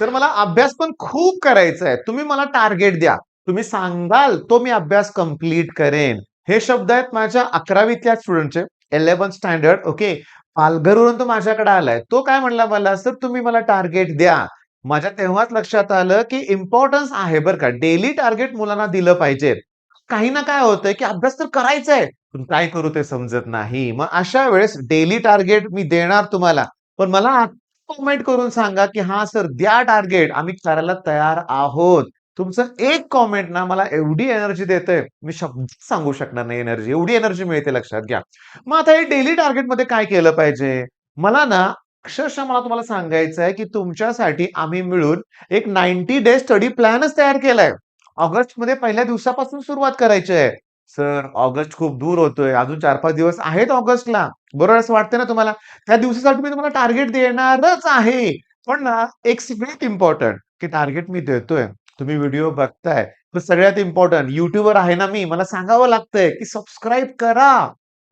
Sir मला अभ्यास पण खूप करायचा आहे. तुम्ही मला टार्गेट द्या. तुम्ही सांगाल तो मी अभ्यास कंप्लीट करेन. हे शब्द आहेत माझ्या 11वीतल्या स्टुडंटचे. 11th standard okay. पालघरवरून तो माझ्याकडे आलाय. तो काय म्हणला मला, "सर तुम्ही मला टार्गेट द्या." माझ्या तेव्हाच लक्षात आलं, की इम्पोर्टन्स आहे बरं का. डेली टार्गेट मुलांना दिलं पाहिजे. काही ना काय होतंय, की अभ्यास तर करायचा आहे. पण काय करू ते समजत नाही. मग अशा वेळेस डेली टार्गेट मी देणार तुम्हाला. पण मला कमेंट करून सांगा, की "हां सर द्या टार्गेट. आम्ही करायला तयार आहोत." तुमचं एक कमेंट ना मला एवढी एनर्जी देतंय, मी शब्दात सांगू शकणार नाही एनर्जी. एवढी एनर्जी मिळते लक्षात घ्या. मग आता हे डेली टार्गेटमध्ये काय केलं पाहिजे? मला ना अक्षरशः मला तुम्हाला सांगायचं आहे, की तुमच्यासाठी आम्ही मिळून एक 90 डे स्टडी प्लॅनच तयार केलाय. ऑगस्टमध्ये पहिल्या दिवसापासून सुरुवात करायची आहे. सर ऑगस्ट खूप दूर होतोय. अजून 4-5 दिवस आहेत ऑगस्टला. बरोबर असं वाटतंय ना तुम्हाला? त्या दिवसासाठी मी तुम्हाला टार्गेट देणारच आहे. पण ना एक सगळ्यात इम्पोर्टंट की टार्गेट मी देतोय. तुम्ही व्हिडिओ बघताय. पण सगळ्यात इम्पोर्टंट YouTubeवर आहे ना मी. मला सांगावं लागतंय की सबस्क्राईब करा.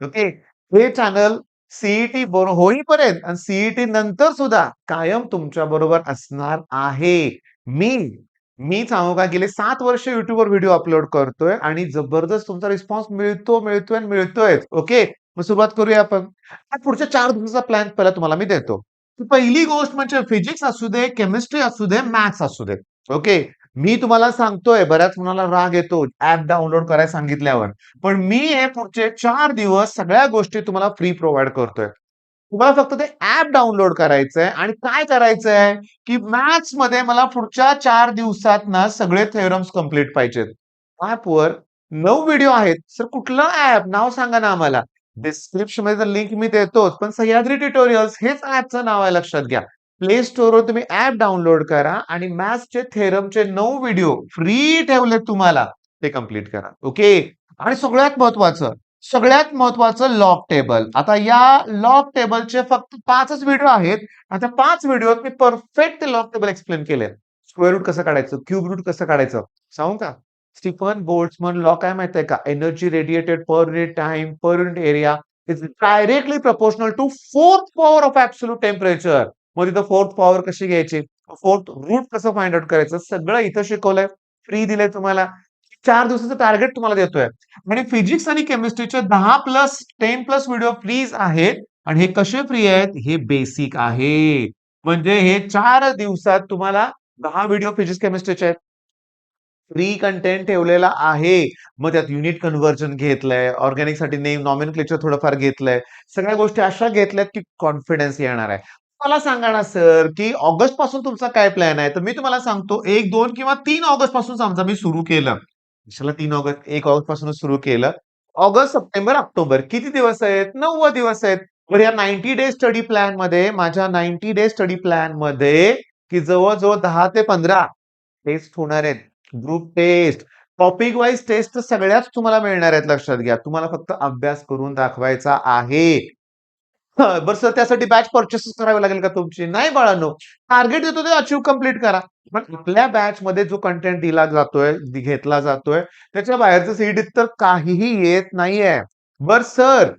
ओके. हे चॅनल सीईटी होईपर्यंत आणि सीईटी नंतर सुद्धा कायम तुमच्या बरोबर असणार आहे. मी मी सांगू का गेले 7 वर्ष YouTubeवर व्हिडिओ अपलोड करतोय आणि जबरदस्त तुमचा रिस्पॉन्स मिळतोय आणि मिळतोय. ओके. मग सुरुवात करूया आपण. आता पुढच्या 4 दिवसाचा प्लॅन पहिला तुम्हाला मी देतो. पहिली गोष्ट म्हणजे फिजिक्स असू दे, केमिस्ट्री असू दे, मॅथ्स असू दे. ओके. मी तुम्हाला सांगतोय बऱ्याच कुणाला राग येतो ॲप डाउनलोड करायला सांगितल्यावर. पण मी हे पुढचे 4 दिवस सगळ्या गोष्टी तुम्हाला फ्री प्रोव्हाईड करतोय. तुम्हाला फक्त ते ॲप डाउनलोड करायचंय आणि काय करायचंय, की मॅथ्समध्ये मला पुढच्या 4 दिवसात ना सगळे थेरम्स कंप्लीट पाहिजेत. ॲपवर 9 व्हिडिओ आहेत. सर कुठलं ॲप? नाव सांगा ना आम्हाला. डिस्क्रिप्शनमध्ये तर लिंक मी देतोच, पण सह्याद्री ट्युटोरियल्स हेच ॲपचं नाव आहे लक्षात घ्या. प्ले स्टोअरवर तुम्ही ॲप डाउनलोड करा आणि मॅथ्सचे थेरमचे 9 व्हिडिओ फ्री ठेवलेत तुम्हाला. ते कंप्लीट करा. ओके. आणि सगळ्यात महत्वाचं लॉग टेबल. आता या लॉग टेबलचे फक्त 5च व्हिडिओ आहेत. आता 5 व्हिडिओत मी परफेक्ट लॉग टेबल एक्सप्लेन केलंय. स्क्वेअर रूट कसं काढायचं, क्यूब रूट कसं काढायचं सांगू का? स्टीफन बोल्ट्झमन लॉ काय माहितीये का? Energy radiated per unit time, per unit area is directly proportional to 4th power of absolute temperature. मग तिथं 4th पॉवर कशी घ्यायची? 4th रूट कसं फाइंड आउट करायचं? सगळं इथं शिकवलंय. फ्री दिलंय तुम्हाला. 4 दिवसाचं टार्गेट तुम्हाला देतोय. आणि फिजिक्स आणि केमिस्ट्रीचे 10 प्लस 10 प्लस व्हिडिओ फ्रीज आहेत आणि हे कसे फ्री आहेत? हे बेसिक आहे. म्हणजे हे 4 दिवसात तुम्हाला 10 व्हिडिओ फिजिक्स केमिस्ट्रीचे आहेत. फ्री कंटेंट ठेवलेला आहे. मग त्यात युनिट कन्व्हर्जन घेतलंय, ऑर्गॅनिकसाठी नेम नॉमेनक्लेचर थोडंफार घेतलंय. सगळ्या गोष्टी अशा घेतल्यात की कॉन्फिडन्स येणार आहे. मला सांगा ना सर, की ऑगस्ट पासून तुमचा काय प्लॅन आहे? तर मी तुम्हाला सांगतो 1, 2 किंवा 3 ऑगस्ट पासून समजा मी सुरू केलं. कशाला 3 ऑगस्ट? 1 ऑगस्ट पासूनच सुरू केलं. ऑगस्ट, सप्टेंबर, ऑक्टोबर किती दिवस आहेत? 90 दिवस आहेत. बरं या 90 डे स्टडी प्लॅनमध्ये माझ्या 90 डे स्टडी प्लॅनमध्ये की जवळ-जवळ 10 ते 15 टेस्ट होणार आहेत. Group test, topic wise test तर सगळ्याच तुम्हाला मिळणार आहेत लक्षात घ्या. तुम्हाला फक्त अभ्यास करून दाखवायचा आहे. हं, बरं सर त्यासाठी बॅच पर्चेस करावी लागेल का तुमची? नाही बाळांनो. टार्गेट देतो ते अचीव्ह कंप्लीट करा. पण आपल्या बॅचमध्ये जो कंटेंट दिला जातोय, घेतला जातोय, त्याच्या बाहेरचं सीईटीत तर काहीही येत नाहीये. बरं सर,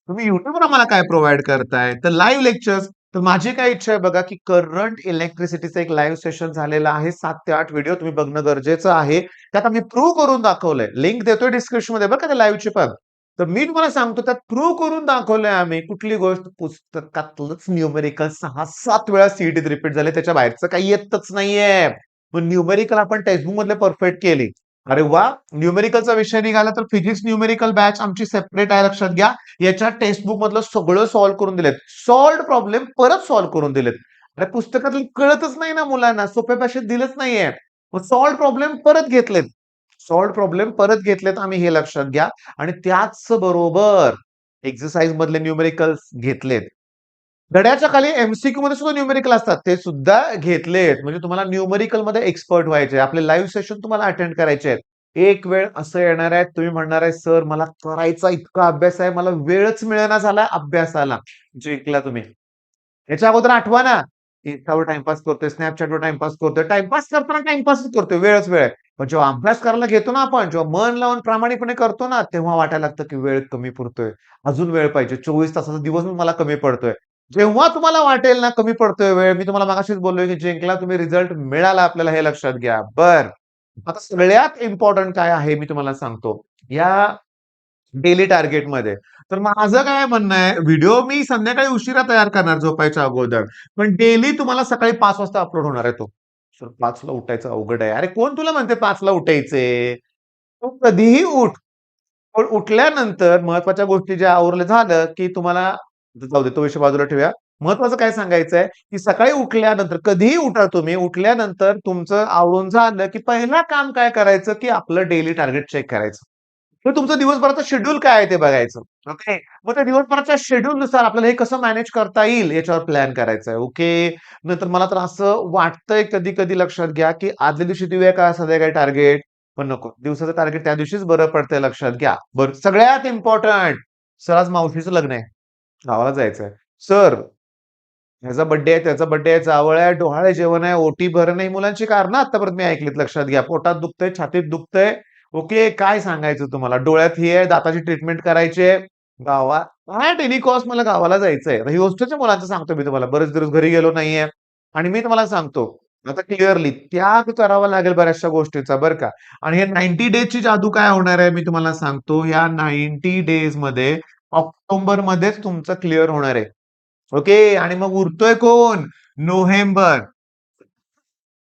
तुम्ही YouTubeवर आम्हाला काय प्रोव्हाईड करताय? तर लाईव्ह लेक्चर्स. तर माझी काय इच्छा आहे बघा, की करंट इलेक्ट्रिसिटीचं एक लाईव्ह सेशन झालेलं आहे. 7 ते 8 व्हिडिओ तुम्ही बघणं गरजेचं आहे. त्यात आम्ही प्रूव्ह करून दाखवलंय. लिंक देतोय डिस्क्रिप्शनमध्ये बरं का त्या लाईव्हची पण. तर मी तुम्हाला सांगतो त्यात प्रूव्ह करून दाखवलंय आम्ही. कुठली गोष्ट पुस्तकातलंच न्यूमेरिकल 6-7 वेळा सीईटीत रिपीट झाले. त्याच्या बाहेरचं काही येतच नाहीये. पण न्यूमेरिकल आपण टेक्स्टबुक मधले परफेक्ट केली. अरे वाह! न्यूमेरिकलचा विषय निघाला तर फिजिक्स न्यूमेरिकल बॅच आमची सेपरेट आहे लक्षात घ्या. याच्या टेक्स्टबुक मधलं सगळं सॉल्व्ह करून दिलेत. सॉल्व्ड प्रॉब्लेम परत सॉल्व्ह करून दिलेत. अरे पुस्तकातलं कळतच नाही ना मुलांना, सोप्या भाषेत दिलंच नाहीये. मग सॉल्व्ड प्रॉब्लेम परत घेतलेत आम्ही हे लक्षात घ्या आणि त्याच बरोबर एक्सरसाइज मधले न्यूमेरिकल्स घेतलेत. धड्याच्या खाली एमसीक्यू मध्ये सुद्धा न्यूमेरिकल असतात. ते सुद्धा घेतलेत. म्हणजे तुम्हाला न्यूमेरिकल मध्ये एक्सपर्ट व्हायचे. आपले लाईव्ह सेशन तुम्हाला अटेंड करायचे आहेत. एक वेळ असं येणार आहे, तुम्ही म्हणणार आहे, "सर मला करायचा इतका अभ्यास आहे, मला वेळच मिळेना झालाय अभ्यासाला." जिंकला तुम्ही. ह्याच्या अगोदर आठवा ना, Instaवर टाईमपास करतोय, Snapchatवर टाईमपास करतोय. टाईमपास करताना टाईमपासच करतोय, वेळच वेळ आहे. पण जेव्हा अभ्यास करायला घेतो ना आपण, जेव्हा मन लावून प्रामाणिकपणे करतो ना, तेव्हा वाटायला लागतं की वेळ कमी पुरतोय. अजून वेळ पाहिजे. 24 तासाचा दिवस मला कमी पडतोय. जेव्हा तुम्हाला वाटेल ना कमी पडतोय वेळ, मी तुम्हाला मगाशीच बोललोय की जिंकला तुम्ही, रिझल्ट मिळाला आपल्याला हे लक्षात घ्या. आता सगळ्यात इम्पोर्टंट काय आहे मी तुम्हाला सांगतो. या डेली टार्गेटमध्ये. तर माझं काय म्हणणं आहे, व्हिडिओ मी संध्याकाळी उशिरा तयार करणार झोपायच्या अगोदर. पण डेली तुम्हाला सकाळी 5 वाजता अपलोड होणार आहे तो. सर 5 ला उठायचं अवघड आहे. अरे कोण तुला म्हणते 5 ला उठायचे? तू कधीही उठ. पण उठल्यानंतर महत्त्वाच्या गोष्टी ज्या आवरलं झालं, की तुम्हाला जाऊ दे तो विषय बाजूला ठेवूया. महत्त्वाचं काय सांगायचंय, की सकाळी उठल्यानंतर कधीही उठा तुम्ही, उठल्यानंतर तुमचं आवरून झालं, की पहिलं काम काय करायचं, की आपलं डेली टार्गेट चेक करायचं. तर तुमचं दिवसभराचं शेड्यूल काय आहे ते बघायचं. ओके. मग त्या दिवसभराच्या शेड्यूलनुसार आपल्याला हे कसं मॅनेज करता येईल याच्यावर प्लॅन करायचा आहे. ओके. नंतर मला तर असं वाटतंय कधी-कधी लक्षात घ्या, की आदल्या दिवशी देऊया का संध्याकाळी टार्गेट? पण नको. दिवसाचं टार्गेट त्या दिवशीच बरं पडतंय लक्षात घ्या. बरं सगळ्यात इम्पोर्टंट सर आज मावशीचं लग्न आहे. गावाला जायचंय. सर ह्याचा बर्थडे आहे, त्याचा बर्थडे आहे, जावळ आहे, डोहाळे जेवण आहे, ओटी भरणं ही मुलांची कारणं आत्तापर्यंत मी ऐकलीत लक्षात घ्या. पोटात दुखतंय, छातीत दुखतंय. ओके, काय सांगायचं तुम्हाला? डोळ्यात हे आहे, दाताची ट्रीटमेंट करायची आहे. गावा काय एनी कॉस्ट मला गावाला जायचंय. ही हॉस्टेलच्या मुलांचं सांगतो मी तुम्हाला. बरेच दिवस घरी गेलो नाहीये. आणि मी तुम्हाला सांगतो, आता क्लिअरली त्याग करावा लागेल बऱ्याचशा गोष्टीचा बरं का. आणि हे 90 डेजची जादू काय होणार आहे मी तुम्हाला सांगतो. या 90 डेजमध्ये ऑक्टोबरमध्येच तुमचं क्लिअर होणार आहे. ओके. आणि मग उरतोय कोण? नोव्हेंबर.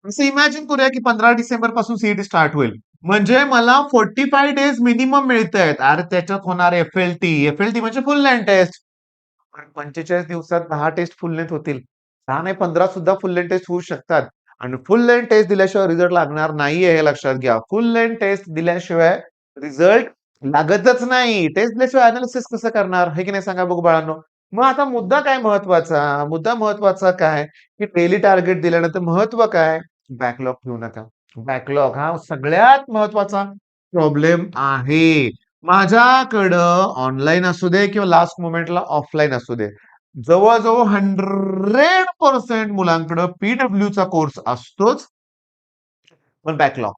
असं इमॅजिन करूया की 15 डिसेंबर पासून सीईटी स्टार्ट होईल. म्हणजे मला 45 डेज मिनिमम मिळतायत. अरे त्याच्यात होणार एफ-एल-टी. एफ-एल-टी म्हणजे फुल लेंथ टेस्ट. 45 दिवसात 10 टेस्ट फुल लेंथ होतील. 10 नाही 15 सुद्धा फुल लेंथ टेस्ट होऊ शकतात. आणि फुल लेंथ टेस्ट दिल्याशिवाय रिझल्ट लागणार नाहीये हे लक्षात घ्या. फुल लेंथ टेस्ट दिल्याशिवाय रिझल्ट लागतच नाही. टेस्ट दिल्याशिवाय अनालिसिस कसं करणार? हे की नाही सांगा बघू बाळांनो. मग आता मुद्दा काय महत्वाचा? मुद्दा महत्वाचा काय? की डेली टार्गेट दिल्यानंतर महत्व काय? बॅकलॉग ठेवू नका. बॅकलॉग हा सगळ्यात महत्वाचा प्रॉब्लेम आहे. माझ्याकडं ऑनलाईन असू दे किंवा लास्ट मोमेंटला ऑफलाईन असू दे. जवळ-जवळ 100% मुलांकडं पी-डब्ल्यूचा कोर्स असतोच, पण बॅकलॉग.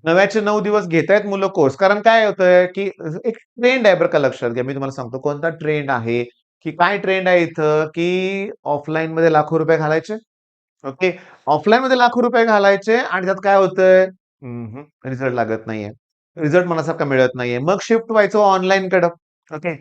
9चे 9 दिवस घेतायत मुलं कोर्स. कारण काय होतंय, की एक ट्रेंड आहे बरं का लक्षात घ्या. मी तुम्हाला सांगतो कोणता ट्रेंड आहे, की काय ट्रेंड आहे इथं, की ऑफलाईनमध्ये लाखो रुपये घालायचे. ओके. ऑफलाईनमध्ये लाखो रुपये घालायचे आणि त्यात काय होतंय, रिझल्ट लागत नाहीये. रिझल्ट मनासारखा मिळत नाहीये. मग शिफ्ट व्हायचं ऑनलाईनकडं. ओके.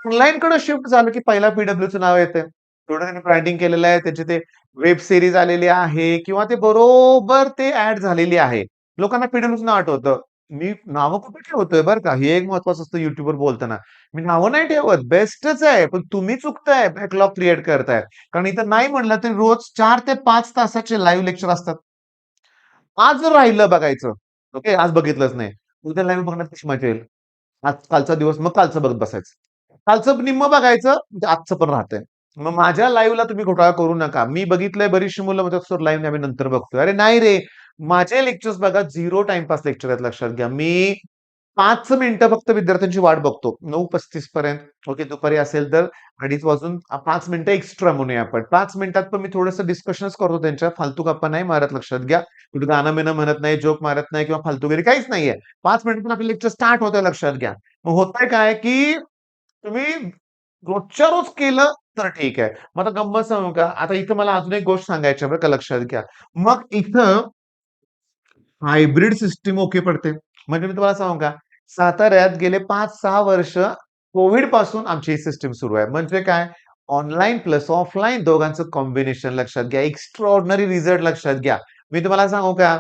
ऑनलाईनकडे शिफ्ट झालं, की पहिला पी-डब्ल्यूचं नाव येतंय. थोडं त्यांनी ब्रँडिंग केलेलं आहे. त्याचे ते वेब सीरीज आलेली आहे किंवा ते बरोबर ते ॲड झालेली आहे. लोकांना पी-डब्ल्यूचं नाव आठवतं. मी नावं कुठे ठेवतोय बरं का. हे एक महत्वाचं असतं YouTubeवर बोलताना. मी नावं नाही ठेवत. बेस्टच आहे. पण तुम्ही चुकताय बॅकलॉग क्रिएट करताय. कारण इथं नाही म्हणलं तरी रोज 4 ते 5 तासाचे लाईव्ह लेक्चर असतात. आज जर राहिलं बघायचं, ओके, आज बघितलंच नाही. उद्या लाईव्ह बघण्यात कशी मजा येईल? आज कालचा दिवस मग कालचं बघत बसायचं. कालचं निम्मं बघायचं, म्हणजे आजचं पण राहतंय. मग माझ्या लाईव्हला तुम्ही घोटाळा करू नका. मी बघितलंय बरीचशी मुलं म्हणतात, "सर लाईव्ह आम्ही नंतर बघतोय." अरे नाही रे, माझे लेक्चर्स बघा 0 टाईमपास लेक्चर आहेत लक्षात घ्या. मी 5 मिनिटं फक्त विद्यार्थ्यांची वाट बघतो. 9:35 पर्यंत. ओके, दुपारी असेल तर 2:30 वाजून 5 मिनिटं एक्स्ट्रा म्हणूया आपण. 5 मिनिटात पण मी थोडंसं डिस्कशन्स करतो त्यांच्या. फालतू गप्पा नाही मारत लक्षात घ्या. कुठे गाणं-बिणं म्हणत नाही, जोक मारत नाही किंवा फालतूगिरी काहीच नाहीये. 5 मिनिटातून आपलं लेक्चर स्टार्ट होतंय लक्षात घ्या. मग होतंय काय, की तुम्ही रोजच्या रोज केलं तर ठीक आहे. मग आता गंमत सांगू का? आता इथं मला अजून एक गोष्ट सांगायची आहे बरं का लक्षात घ्या. मग इथं हायब्रिड सिस्टम ओके पडते. म्हणजे मी तुम्हाला सांगू का? साताऱ्यात गेले 5-6 वर्ष कोव्हिडपासून आमची ही सिस्टम सुरू आहे. म्हणजे काय? ऑनलाईन प्लस ऑफलाईन दोघांचं कॉम्बिनेशन लक्षात घ्या. एक्स्ट्राऑर्डिनरी रिझल्ट लक्षात घ्या. मी तुम्हाला सांगू का?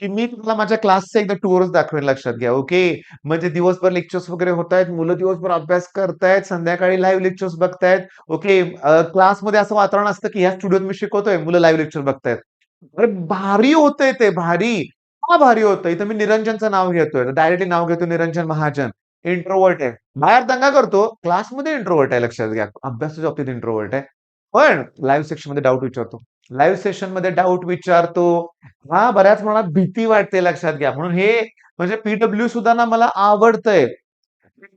की मी तुम्हाला माझ्या क्लासचे एकदा टूरच दाखवेन लक्षात घ्या. ओके. म्हणजे दिवसभर लेक्चर्स वगैरे होतायत. मुलं दिवसभर अभ्यास करतायत. संध्याकाळी लाईव्ह लेक्चर्स बघतायत. ओके. क्लासमध्ये असं वातावरण असतं, की ह्या स्टुडिओत मी शिकवतोय, मुलं लाईव्ह लेक्चर बघतायत. अरे भारी होतंय ते, भारी. का भारी होतं? इथं मी निरंजनचं नाव घेतोय. डायरेक्टली नाव घेतो निरंजन महाजन. इंट्रोव्हर्ट आहे. बाहेर दंगा करतो. क्लासमध्ये इंट्रोव्हर्ट आहे लक्षात घ्या. अभ्यासाच्या बाबतीत इंट्रोव्हर्ट आहे. पण लाईव्ह सेक्शनमध्ये डाऊट विचारतो. लाईव्ह सेशनमध्ये डाऊट विचारतो. हां, बऱ्याच प्रमाणात भीती वाटते लक्षात घ्या. म्हणून हे म्हणजे पी सुद्धा ना मला आवडतंय.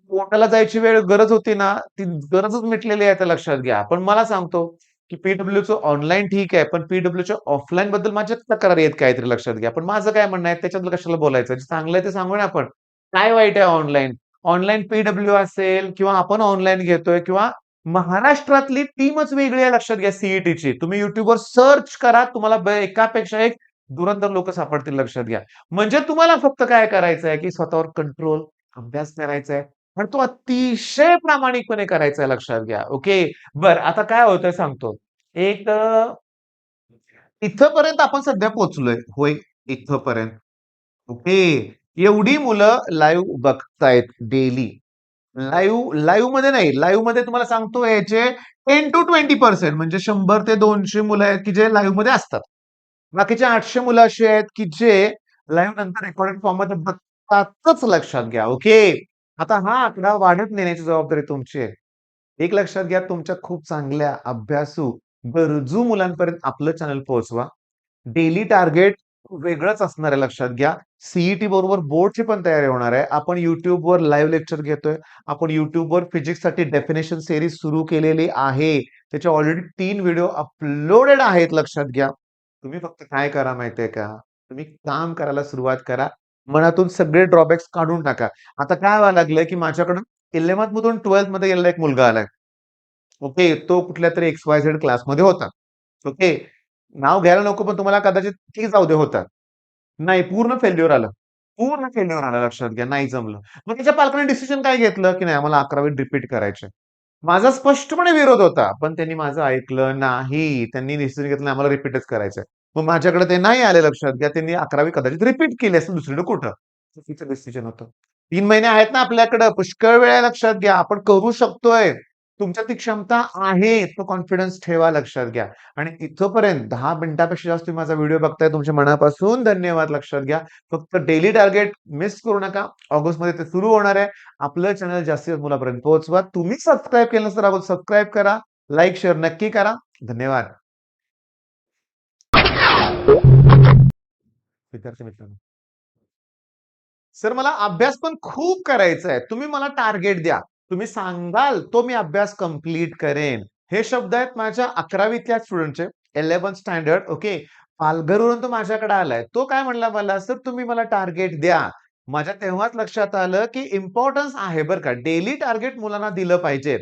कोर्टाला जायची वेळ गरज होती ना, ती गरजच मिटलेली आहे आता लक्षात घ्या. पण मला सांगतो, की पी-डब्ल्यूचं ऑनलाईन ठीक आहे, पण पी-डब्ल्यूच्या ऑफलाईनबद्दल माझ्या तक्रारी आहेत काहीतरी लक्षात घ्या. पण माझं काय म्हणणं आहे, त्याच्याबद्दल कशाला बोलायचं? जे चांगलं आहे ते सांगू ना आपण. काय वाईट आहे ऑनलाईन? ऑनलाईन पी असेल किंवा आपण ऑनलाईन घेतोय किंवा महाराष्ट्रातली टीमच वेगळी आहे लक्षात घ्या सीईटीची. तुम्ही YouTubeवर सर्च करा, तुम्हाला एकापेक्षा एक धुरंधर लोकं सापडतील लक्षात घ्या. म्हणजे तुम्हाला फक्त काय करायचं आहे, की स्वतःवर कंट्रोल, अभ्यास करायचा आहे आणि तो अतिशय प्रामाणिकपणे करायचा आहे लक्षात घ्या. ओके. बरं आता काय होतंय सांगतो. एक इथपर्यंत आपण सध्या पोहोचलोय. होय, इथपर्यंत. ओके. एवढी मुलं लाईव्ह बघतायत डेली. लाईव्हमध्ये नाही. लाईव्हमध्ये तुम्हाला सांगतो याचे 10 to 20% म्हणजे 100 ते 200 मुलं आहेत, की जे लाईव्हमध्ये असतात. बाकीचे 800 मुलं अशी आहेत, की जे लाईव्ह नंतर रेकॉर्डेड फॉर्ममध्ये बघतातच लक्षात घ्या. ओके. आता हा आकडा वाढत नेण्याची जबाबदारी तुमची आहे. एक लक्षात घ्या, तुमच्या खूप चांगल्या, अभ्यासू, गरजू मुलांपर्यंत आपलं चॅनल पोहोचवा. डेली टार्गेट वेगळंच असणार आहे लक्षात घ्या. सीईटी बरोबर बोर्डची पण तयारी होणार आहे. आपण YouTubeवर लाईव्ह लेक्चर घेतोय. आपण YouTubeवर फिजिक्ससाठी डेफिनेशन सीरीज सुरू केलेली आहे. त्याचे ऑलरेडी 3 व्हिडिओ अपलोडेड आहेत लक्षात घ्या. तुम्ही फक्त काय करा माहितीये का? तुम्ही काम करायला सुरुवात करा. मनातून सगळे ड्रॉबॅक्स काढून टाका. आता काय व्हायला लागलंय, की माझ्याकडून 11th मधून 12th मध्ये गेलेला एक मुलगा आलाय. ओके. तो कुठल्यातरी XYZ क्लासमध्ये होता. ओके. नाव घ्यायला नको, पण तुम्हाला कदाचित ठीक जाऊ दे होता. नाही, पूर्ण फेल्युअर आलं. पूर्ण फेल्युअर आलं लक्षात घ्या. नाही जमलं. मग त्याच्या पालकांनी डिसिजन काय घेतलं, की नाही आम्हाला 11वी रिपीट करायचे. माझा स्पष्टपणे विरोध होता. पण त्यांनी माझं ऐकलं नाही. त्यांनी डिसिजन घेतलं आम्हाला रिपीटच करायचंय. मग माझ्याकडे ते नाही आले लक्षात घ्या. त्यांनी 11वी कदाचित रिपीट केली असेल दुसरीकडे कुठं. चुकीचं डिसिजन होतं. 3 महिने आहेत ना आपल्याकडं. पुष्कळ वेळ आहे लक्षात घ्या. आपण करू शकतोय. तुमच्यात ती क्षमता आहे. तो कॉन्फिडन्स ठेवा लक्षात घ्या. आणि इथपर्यंत 10 मिनिटापेक्षा जास्त तुम्ही माझा व्हिडिओ बघताय. तुमच्या मनापासून धन्यवाद लक्षात घ्या. फक्त डेली टार्गेट मिस करू नका. ऑगस्टमध्ये ते सुरू होणार आहे. आपलं चॅनल जास्तीत जास्त मुलापर्यंत पोहोचवा. तुम्ही सबस्क्राईब केलं नसेल तर अगोदर सबस्क्राईब करा. लाईक, शेअर नक्की करा. धन्यवाद. विद्यार्थी मित्रांनो. सर मला अभ्यास पण खूप करायचा आहे. तुम्ही मला टार्गेट द्या. तुम्ही सांगाल तो मी अभ्यास कंप्लीट करेन. हे शब्द आहेत माझ्या 11वीतल्या स्टुडंटचे. 11th standard okay. पालघरवरून तो माझ्याकडे आलाय. तो काय म्हणला मला, "सर तुम्ही मला टार्गेट द्या." माझ्या तेव्हाच लक्षात आलं, की इम्पोर्टन्स आहे बरं का. डेली टार्गेट मुलांना दिलं पाहिजे.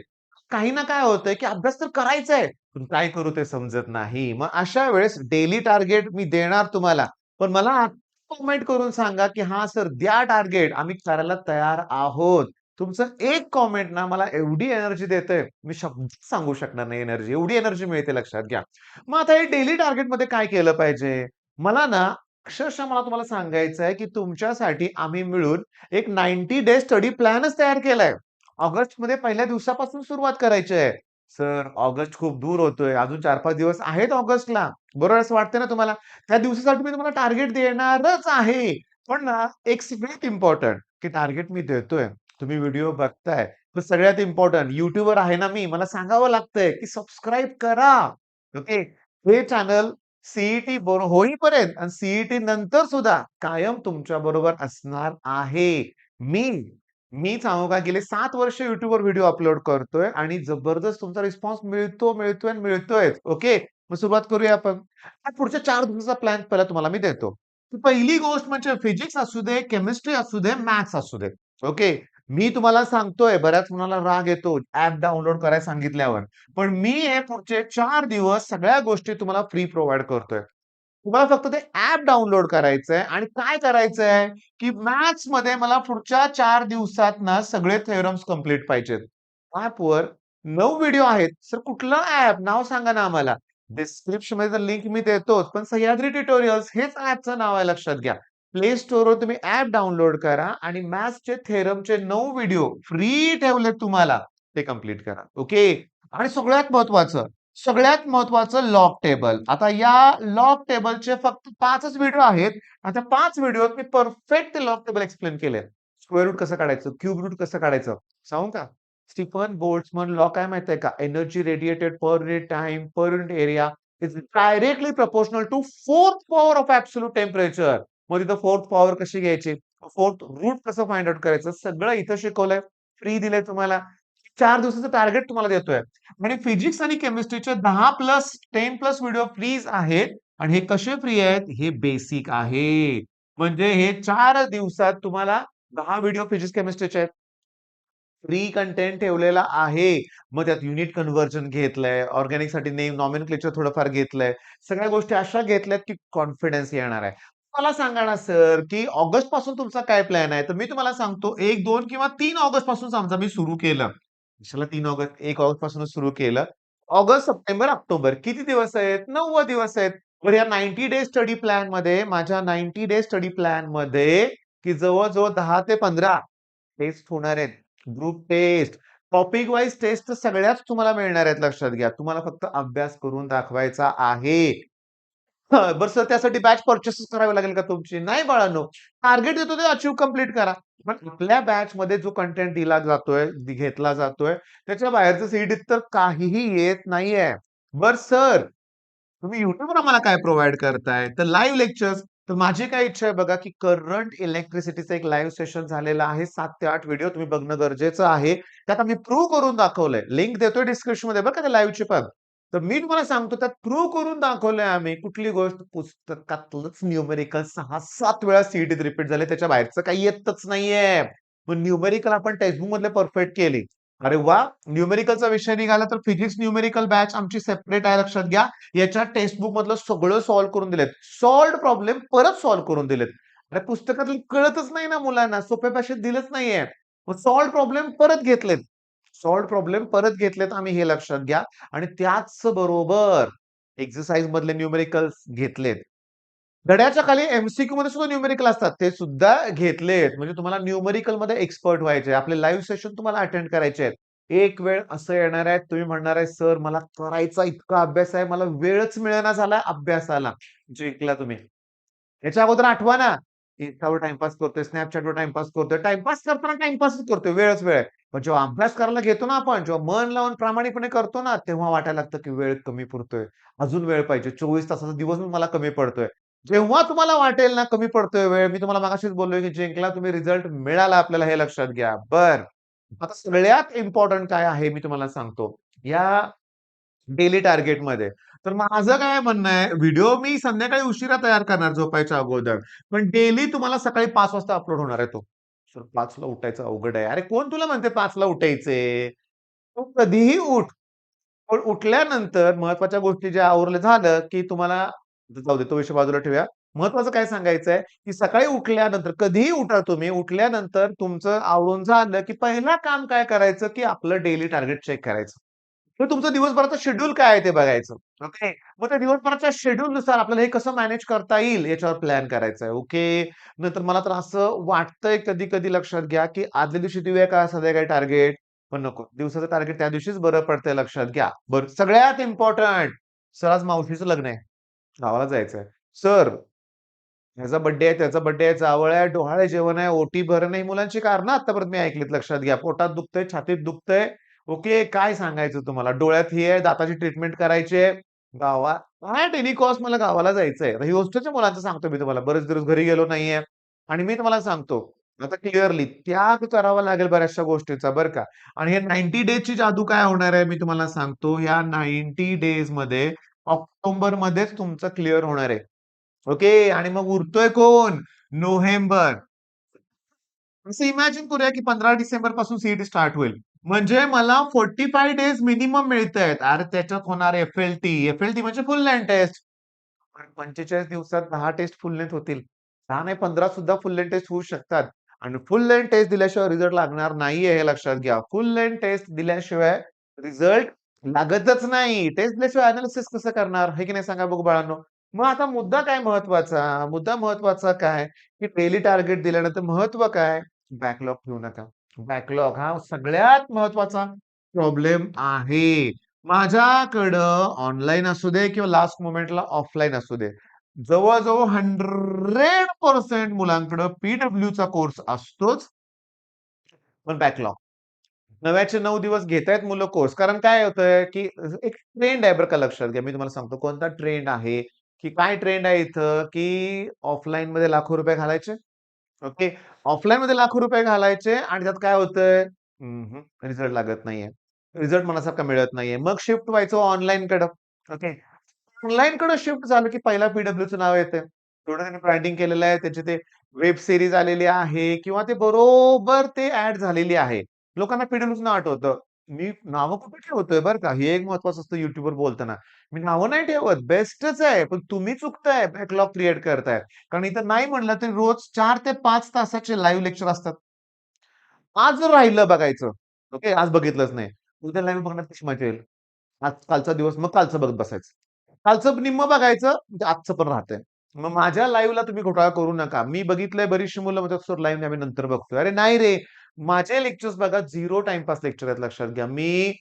काही ना काय होतंय, की अभ्यास तर करायचा आहे. पण काय करू ते समजत नाही. मग अशा वेळेस डेली टार्गेट मी देणार तुम्हाला. पण मला कमेंट करून सांगा, की "हां सर, द्या टार्गेट. आम्ही करायला तयार आहोत." तुमचं एक कमेंट ना मला एवढी एनर्जी देतंय, मी शब्दात सांगू शकणार नाही एनर्जी. एवढी एनर्जी मिळते लक्षात घ्या. मग आता हे डेली टार्गेटमध्ये काय केलं पाहिजे? मला ना अक्षरशः मला तुम्हाला सांगायचं आहे, की तुमच्यासाठी आम्ही मिळून एक 90 डे स्टडी प्लॅनच तयार केलाय. ऑगस्टमध्ये पहिल्या दिवसापासून सुरुवात करायची आहे. सर, ऑगस्ट खूप दूर होतोय. अजून 4-5 दिवस आहेत ऑगस्टला. बरोबर असं वाटतंय ना तुम्हाला? त्या दिवसासाठी मी तुम्हाला टार्गेट देणारच आहे. पण ना, एक सगळ्यात इम्पोर्टंट की टार्गेट मी देतोय. तुम्ही व्हिडिओ बघताय. पण सगळ्यात इम्पोर्टंट YouTubeवर आहे ना मी, मला सांगावं लागतंय की सबस्क्राईब करा. ओके. हे चॅनल सीईटी होईपर्यंत आणि सीईटी नंतर सुद्धा कायम तुमच्या बरोबर असणार आहे. मी मी सांगू का गेले 7 वर्ष YouTubeवर व्हिडिओ अपलोड करतोय आणि जबरदस्त तुमचा रिस्पॉन्स मिळतोय आणि मिळतोय. ओके. मग सुरुवात करूया आपण. हा पुढच्या 4 दिवसाचा प्लॅन पहिला तुम्हाला मी देतो. पहिली गोष्ट म्हणजे फिजिक्स असू दे, केमिस्ट्री असू दे, मॅथ्स असू दे. ओके. मी तुम्हाला सांगतोय बऱ्याच मुलांना राग येतो ॲप डाउनलोड करायला सांगितल्यावर. पण मी हे पुढचे 4 दिवस सगळ्या गोष्टी तुम्हाला फ्री प्रोव्हाईड करतोय. तुम्हाला फक्त ते ॲप डाउनलोड करायचंय आणि काय करायचंय, की मॅथ्समध्ये मला पुढच्या 4 दिवसात ना सगळे थेरम्स कंप्लीट पाहिजेत. ॲपवर 9 व्हिडिओ आहेत. सर कुठलं ॲप? नाव सांगा ना आम्हाला. डिस्क्रिप्शनमध्ये तर लिंक मी देतोच, पण सह्याद्री ट्युटोरियल्स हेच ॲपचं नाव आहे लक्षात घ्या. प्ले स्टोअरवर तुम्ही ॲप डाउनलोड करा आणि मॅथ्सचे थेरमचे 9 व्हिडिओ फ्री ठेवलेत तुम्हाला. ते कंप्लीट करा. ओके. आणि सगळ्यात महत्वाचं लॉग टेबल. आता या लॉग टेबलचे फक्त 5च व्हिडिओ आहेत. आता 5 व्हिडिओत मी परफेक्ट लॉग टेबल एक्सप्लेन केलंय. स्क्वेअर रूट कसं काढायचं, क्यूब रूट कसं काढायचं सांगू का? स्टीफन बोल्ट्झमन लॉ काय माहिती आहे का? Energy radiated per unit time, per unit area is directly proportional to 4th power of absolute temperature. मग तिथं 4th पॉवर कशी घ्यायची? 4th रूट कसं फाइंड आउट करायचं? सगळं इथं शिकवलंय. फ्री दिलंय तुम्हाला. 4 दिवसाचं टार्गेट तुम्हाला देतोय. आणि फिजिक्स आणि केमिस्ट्रीचे 10+10+ व्हिडिओ फ्रीज आहेत आणि हे कसे फ्री आहेत? हे बेसिक आहे. म्हणजे हे 4 दिवसात तुम्हाला 10 व्हिडिओ फिजिक्स केमिस्ट्रीचे आहेत. फ्री कंटेंट ठेवलेला आहे. मग त्यात युनिट कन्व्हर्जन घेतलंय, ऑर्गॅनिकसाठी नेम नॉमेनक्लेचर थोडंफार घेतलंय. सगळ्या गोष्टी अशा घेतल्यात की कॉन्फिडन्स येणार आहे. मला सांगा ना सर, की ऑगस्ट पासून तुमचा काय प्लॅन आहे? तर मी तुम्हाला सांगतो 1, 2 किंवा 3 ऑगस्ट पासून समजा मी सुरू केलं. कशाला 3 ऑगस्ट? 1 ऑगस्ट पासूनच सुरू केलं. ऑगस्ट, सप्टेंबर, ऑक्टोबर किती दिवस आहेत? 90 दिवस आहेत. तर या 90 डे स्टडी प्लॅनमध्ये माझ्या 90 डे स्टडी प्लॅनमध्ये की जवळ-जवळ 10 ते 15 टेस्ट होणार आहेत. Group test, topic wise test तर सगळ्याच तुम्हाला मिळणार आहेत लक्षात घ्या. तुम्हाला फक्त अभ्यास करून दाखवायचा आहे. हां, बरं सर त्यासाठी बॅच पर्चेस करावी लागेल का तुमची? नाही बाळांनो. टार्गेट देतो ते अचीव्ह कंप्लीट करा. पण आपल्या बॅचमध्ये जो कंटेंट दिला जातोय, घेतला जातोय, त्याच्या बाहेरचं सीईटीत तर काहीही येत नाहीये. बरं सर, तुम्ही YouTubeवर आम्हाला काय प्रोव्हाईड करताय? तर लाईव्ह लेक्चर्स. तर माझी काय इच्छा आहे बघा, की करंट इलेक्ट्रिसिटीचं एक लाईव्ह सेशन झालेलं आहे. 7 ते 8 व्हिडिओ तुम्ही बघणं गरजेचं आहे. त्यात आम्ही प्रूव्ह करून दाखवलंय. लिंक देतोय डिस्क्रिप्शनमध्ये बरं का त्या लाईव्हची पण. तर मी तुम्हाला सांगतो त्यात प्रूव्ह करून दाखवलंय आम्ही. कुठली गोष्ट पुस्तकातलंच न्यूमेरिकल 6-7 वेळा सीईटीत रिपीट झाले. त्याच्या बाहेरचं काही येतच नाहीये. मग न्यूमेरिकल आपण टेक्स्टबुक मधले परफेक्ट केली. अरे वाह! न्यूमेरिकलचा विषय निघाला तर फिजिक्स न्यूमेरिकल बॅच आमची सेपरेट आहे लक्षात घ्या. याच्या टेक्स्टबुक मधलं सगळं सॉल्व्ह करून दिलेत. सॉल्व्ड प्रॉब्लेम परत सॉल्व्ह करून दिलेत. अरे पुस्तकातलं कळतच नाही ना मुलांना, सोप्या भाषेत दिलंच नाहीये. मग सॉल्व्ड प्रॉब्लेम परत घेतलेत. सॉल्व्ड प्रॉब्लेम परत घेतलेत आम्ही हे लक्षात घ्या आणि त्याच बरोबर एक्सरसाइज मधले न्यूमेरिकल्स घेतलेत. धड्याच्या खाली एमसीक्यू मध्ये सुद्धा न्यूमेरिकल असतात. ते सुद्धा घेतलेत. म्हणजे तुम्हाला न्यूमेरिकल मध्ये एक्सपर्ट व्हायचंय. आपले लाईव्ह सेशन तुम्हाला अटेंड करायचे आहेत. एक वेळ असं येणार आहे, तुम्ही म्हणणार आहे, "सर मला करायचा इतका अभ्यास आहे, मला वेळच मिळेना झालाय अभ्यासाला." जिंकला तुम्ही. याच्या अगोदर आठवा ना, Instaवर टाईमपास करतोय, Snapchatवर टाईमपास करतोय. टाईमपास करताना टाईमपासच करतोय, वेळच वेळ आहे. पण जेव्हा अभ्यास करायला घेतो ना आपण, जेव्हा मन लावून प्रामाणिकपणे करतो ना, तेव्हा वाटायला लागतं की वेळ कमी पुरतोय. अजून वेळ पाहिजे. 24 तासाचा दिवस मला कमी पडतोय. जेव्हा तुम्हाला वाटेल ना कमी पडतोय वेळ, मी तुम्हाला मगाशीच बोललोय की जिंकला तुम्ही रिझल्ट मिळाला आपल्याला हे लक्षात घ्या. बरं. आता सगळ्यात इम्पोर्टंट काय आहे मी तुम्हाला सांगतो. या डेली टार्गेटमध्ये. तर माझं काय म्हणणं आहे, व्हिडिओ मी संध्याकाळी उशिरा तयार करणार झोपायच्या अगोदर. पण डेली तुम्हाला सकाळी 5 वाजता अपलोड होणार आहे तो. सर 5 ला उठायचं अवघड आहे. अरे कोण तुला म्हणते 5 ला उठायचे? तू कधीही उठ. पण उठल्यानंतर महत्त्वाच्या गोष्टी जे आवरलं झालं, की तुम्हाला जाऊ दे तो विषय बाजूला ठेवूया. महत्त्वाचं काय सांगायचंय, की सकाळी उठल्यानंतर कधीही उठा तुम्ही. उठल्यानंतर तुमचं आवरून झालं, की पहिलं काम काय करायचं, की आपलं डेली टार्गेट चेक करायचं. तर तुमचं दिवसभराचं शेड्यूल काय आहे ते बघायचं. ओके. मग त्या दिवसभराच्या शेड्यूलनुसार आपल्याला हे कसं मॅनेज करता येईल याच्यावर प्लॅन करायचा आहे. ओके. नंतर मला तर असं वाटतंय कधी-कधी लक्षात घ्या, की आदल्या दिवशी देऊया का संध्याकाळी टार्गेट? पण नको. दिवसाचं टार्गेट त्या दिवशीच बरं पडतंय लक्षात घ्या. बरं सगळ्यात इम्पोर्टंट सर आज मावशीचं लग्न आहे. गावाला जायचंय. सर ह्याचा बर्थडे आहे, त्याचा बर्थडे आहे, जावळ आहे, डोहाळे जेवण आहे, ओटी भरणं ही मुलांची कारणं आत्तापर्यंत मी ऐकलीत लक्षात घ्या. पोटात दुखतंय, छातीत दुखतंय. ओके, काय सांगायचं तुम्हाला? डोळ्यात ही आहे, दाताची ट्रीटमेंट करायची आहे. काय ॲट एनी कॉस्ट मला गावाला जायचंय. ही हॉस्टेलच्या मुलांचं सांगतो मी तुम्हाला. बरेच दिवस घरी गेलो नाहीये. आणि मी तुम्हाला सांगतो, आता क्लिअरली त्याग करावा लागेल बऱ्याचशा गोष्टींचा बरं का. आणि हे 90 डेजची जादू काय होणार आहे मी तुम्हाला सांगतो. या 90 डेजमध्ये ऑक्टोबरमध्येच तुमचं क्लिअर होणार आहे. ओके आणि मग उरतोय कोण? नोव्हेंबर. असं इमॅजिन करूया की 15 डिसेंबर पासून सीईटी स्टार्ट होईल. म्हणजे मला 45 डेज मिनिमम मिळतायत. अरे त्याच्यात होणार एफ-एल-टी. एफ-एल-टी म्हणजे फुल लेंथ टेस्ट. पण 45 दिवसात 10 टेस्ट फुल लेंथ होतील. 10 नाही 15 सुद्धा फुल लेंथ टेस्ट होऊ शकतात. आणि फुल लेंथ टेस्ट दिल्याशिवाय रिझल्ट लागणार नाहीये हे लक्षात घ्या. फुल लेंथ टेस्ट दिल्याशिवाय रिझल्ट लागतच नाही. टेस्ट दिल्याशिवाय अॅनालिसिस कसं करणार? हे की नाही सांगा बघू बाळांनो. मग आता मुद्दा काय महत्वाचा? मुद्दा महत्वाचा काय? की डेली टार्गेट दिल्यानंतर महत्व काय? बॅकलॉग ठेवू नका. बॅकलॉग हा सगळ्यात महत्वाचा प्रॉब्लेम आहे. माझ्याकडं ऑनलाईन असू दे किंवा लास्ट मोमेंटला ऑफलाईन असू दे. जवळ-जवळ 100% मुलांकडं पी-डब्ल्यूचा कोर्स असतोच, पण बॅकलॉग. 9चे 9 दिवस घेतायत मुलं कोर्स. कारण काय होतंय, की एक ट्रेंड आहे बरं का लक्षात घ्या. मी तुम्हाला सांगतो कोणता ट्रेंड आहे, की काय ट्रेंड आहे इथं, की ऑफलाईनमध्ये लाखो रुपये घालायचे. ओके. ऑफलाईनमध्ये लाखो रुपये घालायचे आणि त्यात काय होतंय, रिझल्ट लागत नाहीये. रिझल्ट मनासारखा मिळत नाहीये. मग शिफ्ट व्हायचं ऑनलाईनकडं. ओके. ऑनलाईनकडे शिफ्ट झालं, की पहिला पी-डब्ल्यूचं नाव येतंय. थोडं त्यांनी ब्रँडिंग केलेलं आहे. त्याचे ते वेब सीरीज आलेली आहे किंवा ते बरोबर ते ॲड झालेली आहे. लोकांना पीडब्ल्यूच नाव आठवतं. मी नावं कुठे ठेवतोय बरं का? हे एक महत्वाचं असतं YouTubeवर बोलताना. मी नावं नाही ठेवत. बेस्टच आहे. पण तुम्ही चुकताय बॅकलॉग क्रिएट करताय. कारण इथं नाही म्हणलं तरी रोज 4 ते 5 तासाचे लाईव्ह लेक्चर असतात. आज जर राहिलं बघायचं, ओके, आज बघितलंच नाही. उद्या लाईव्ह बघण्यात कशी मजा येईल? आज कालचा दिवस मग कालचं बघत बसायचं. कालचं निम्मं बघायचं, म्हणजे आजचं पण राहतंय. मग माझ्या लाईव्हला तुम्ही घोटाळा करू नका. मी बघितलंय बरीचशी मुलं म्हणतात, "सर लाईव्ह नाही, आम्ही नंतर बघतोय." अरे नाही रे, माझे लेक्चर्स बघा 0 टाईमपास लेक्चर आहेत लक्षात घ्या. मी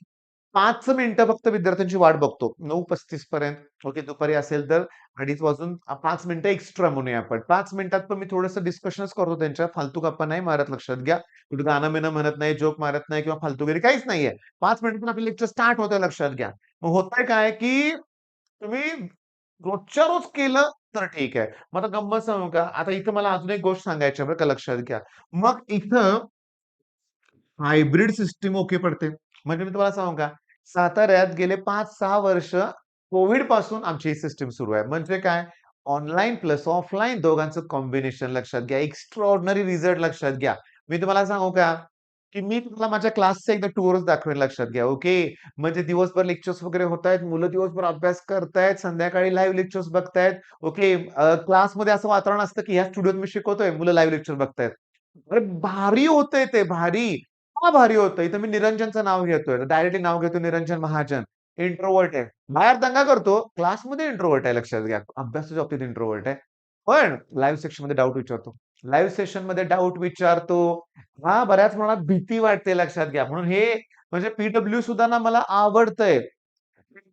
5 मिनिटं फक्त विद्यार्थ्यांची वाट बघतो. 9:35 पर्यंत. ओके, दुपारी असेल तर 2:30 वाजून 5 मिनिटं एक्स्ट्रा म्हणूया आपण. 5 मिनिटात पण मी थोडंसं डिस्कशनच करतो त्यांच्या. फालतू गप्पा नाही मारत लक्षात घ्या. कुठे गाणं-बिणं म्हणत नाही, जोक मारत नाही किंवा फालतूगिरी काहीच नाहीये. 5 मिनिटातून आपलं लेक्चर स्टार्ट होतंय लक्षात घ्या. मग होतंय काय, की तुम्ही रोजच्या रोज केलं तर ठीक आहे. मग आता गंमत सांगू का? आता इथं मला अजून एक गोष्ट सांगायची आहे बरं का लक्षात घ्या. मग इथं हायब्रिड सिस्टम ओके पडते. म्हणजे मी तुम्हाला सांगू का? साताऱ्यात गेले 5-6 वर्ष कोव्हिडपासून आमची ही सिस्टम सुरू आहे. म्हणजे काय? ऑनलाईन प्लस ऑफलाईन दोघांचं कॉम्बिनेशन लक्षात घ्या. एक्स्ट्राऑर्डिनरी रिझल्ट लक्षात घ्या. मी तुम्हाला सांगू का? की मी तुम्हाला माझ्या क्लासचा एकदा टूरच दाखवेन लक्षात घ्या. ओके. म्हणजे दिवसभर लेक्चर्स वगैरे होतायत. मुलं दिवसभर अभ्यास करतायत. संध्याकाळी लाईव्ह लेक्चर्स बघतायत. ओके. क्लासमध्ये असं वातावरण असतं, की ह्या स्टुडिओत मी शिकवतोय, मुलं लाईव्ह लेक्चर बघतायत. अरे भारी होतंय ते, भारी. का भारी होतं? इथं मी निरंजनचं नाव घेतोय. डायरेक्टली नाव घेतो निरंजन महाजन. इंट्रोव्हर्ट आहे. बाहेर दंगा करतो. क्लासमध्ये इंट्रोव्हर्ट आहे लक्षात घ्या. अभ्यासाच्या बाबतीत इंट्रोव्हर्ट आहे. पण लाईव्ह सेक्शनमध्ये डाऊट विचारतो. लाईव्ह सेशनमध्ये डाऊट विचारतो. हां, बऱ्याच मुलांना भीती वाटते लक्षात घ्या. म्हणून हे म्हणजे पी सुद्धा ना मला आवडतंय.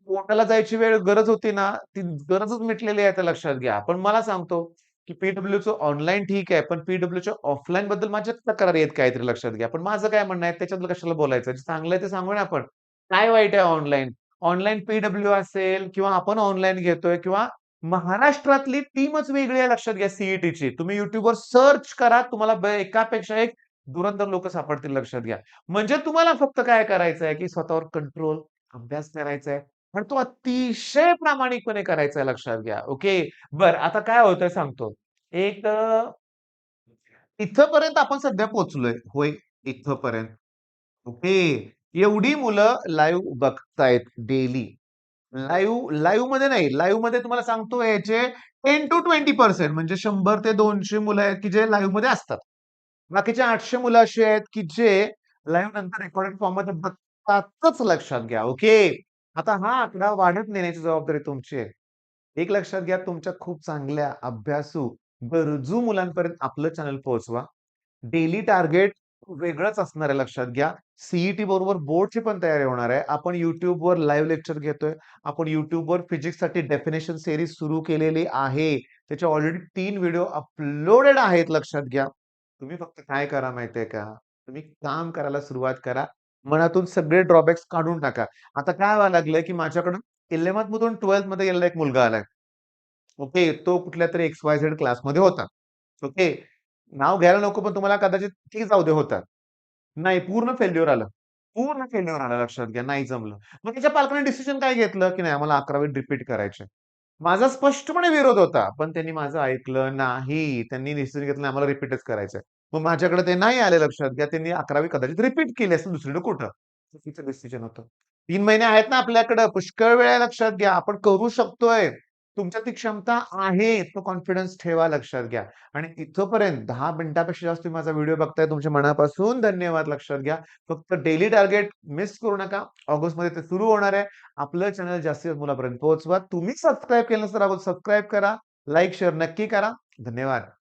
कोर्टाला जायची गरज होती ना, ती गरजच मिटलेली आहे आता लक्षात घ्या. पण मला सांगतो, की पी-डब्ल्यूचं ऑनलाईन ठीक आहे, पण पी-डब्ल्यूच्या ऑफलाईन बद्दल माझ्या तक्रारी आहेत काहीतरी लक्षात घ्या. पण माझं काय म्हणणं आहे, त्याच्यातलं कशाला बोलायचं? जे चांगलं आहे ते सांगू ना आपण. काय वाईट आहे ऑनलाईन? ऑनलाईन पी असेल किंवा आपण ऑनलाईन घेतोय किंवा महाराष्ट्रातली टीमच वेगळी आहे लक्षात घ्या सी तुम्ही YouTubeवर सर्च करा, तुम्हाला एकापेक्षा एक धुरंधर लोकं सापडतील लक्षात घ्या. म्हणजे तुम्हाला फक्त काय करायचं आहे, की स्वतःवर कंट्रोल, अभ्यास करायचा आहे. पण तो अतिशय प्रामाणिकपणे करायचा आहे लक्षात घ्या. ओके. बरं आता काय होतंय सांगतो. एक इथपर्यंत आपण सध्या पोहोचलोय. होय, इथपर्यंत. ओके. एवढी मुलं लाईव्ह बघतायत डेली. लाईव्हमध्ये नाही. लाईव्हमध्ये तुम्हाला सांगतो याचे 10 to 20% म्हणजे 100 ते 200 मुलं आहेत, की जे लाईव्हमध्ये असतात. बाकीचे 800 मुलं अशी आहेत, की जे लाईव्ह नंतर रेकॉर्डेड फॉर्ममध्ये बघतातच लक्षात घ्या. ओके. आता हा आकडा वाढत नेण्याची जबाबदारी तुमची आहे. एक लक्षात घ्या, तुमच्या खूप चांगल्या, अभ्यासू, गरजू मुलांपर्यंत आपलं चॅनल पोहोचवा. डेली टार्गेट वेगळंच असणार आहे लक्षात घ्या. बरोबर बोर्डची पण तयारी होणार आहे. आपण YouTubeवर लाईव्ह लेक्चर घेतोय. आपण YouTubeवर फिजिक्ससाठी डेफिनेशन सीरीज सुरू केलेली आहे. त्याचे ऑलरेडी 3 व्हिडिओ अपलोडेड आहेत लक्षात घ्या. तुम्ही फक्त काय करा माहितीये का? तुम्ही काम करायला सुरुवात करा. मनातून सगळे ड्रॉबॅक्स काढून टाका. आता काय व्हायला लागलंय, की माझ्याकडून 11th मधून 12th मध्ये गेलेला एक मुलगा आलाय. ओके. तो कुठल्यातरी XYZ क्लासमध्ये होता. ओके. नाव घ्यायला नको, पण तुम्हाला कदाचित ठीक जाऊ दे होता. नाही, पूर्ण फेल्युअर आलं. पूर्ण फेल्युअर आलं लक्षात घ्या. नाही जमलं. मग त्याच्या पालकांनी डिसिजन काय घेतलं, की नाही आम्हाला 11वी रिपीट करायचे. माझा स्पष्टपणे विरोध होता. पण त्यांनी माझं ऐकलं नाही. त्यांनी डिसिजन घेतला आम्हाला रिपीटच करायचंय. मग माझ्याकडे ते नाही आले लक्षात घ्या. त्यांनी 11वी कदाचित रिपीट केली असेल दुसरीकडे कुठं. चुकीचं डिसिजन होतं. 3 महिने आहेत ना आपल्याकडं. पुष्कळ वेळ आहे लक्षात घ्या. आपण करू शकतोय. तुमच्यात ती क्षमता आहे. तो कॉन्फिडन्स ठेवा लक्षात घ्या. आणि इथपर्यंत 10 मिनिटापेक्षा जास्त तुम्ही माझा व्हिडिओ बघताय. तुमच्या मनापासून धन्यवाद लक्षात घ्या. फक्त डेली टार्गेट मिस करू नका. ऑगस्टमध्ये ते सुरू होणार आहे. आपलं चॅनल जास्तीत जास्त मुलापर्यंत पोहोचवा. तुम्ही सबस्क्राईब केलं नसेल तर अगोदर सबस्क्राईब करा. लाईक, शेअर नक्की करा. धन्यवाद.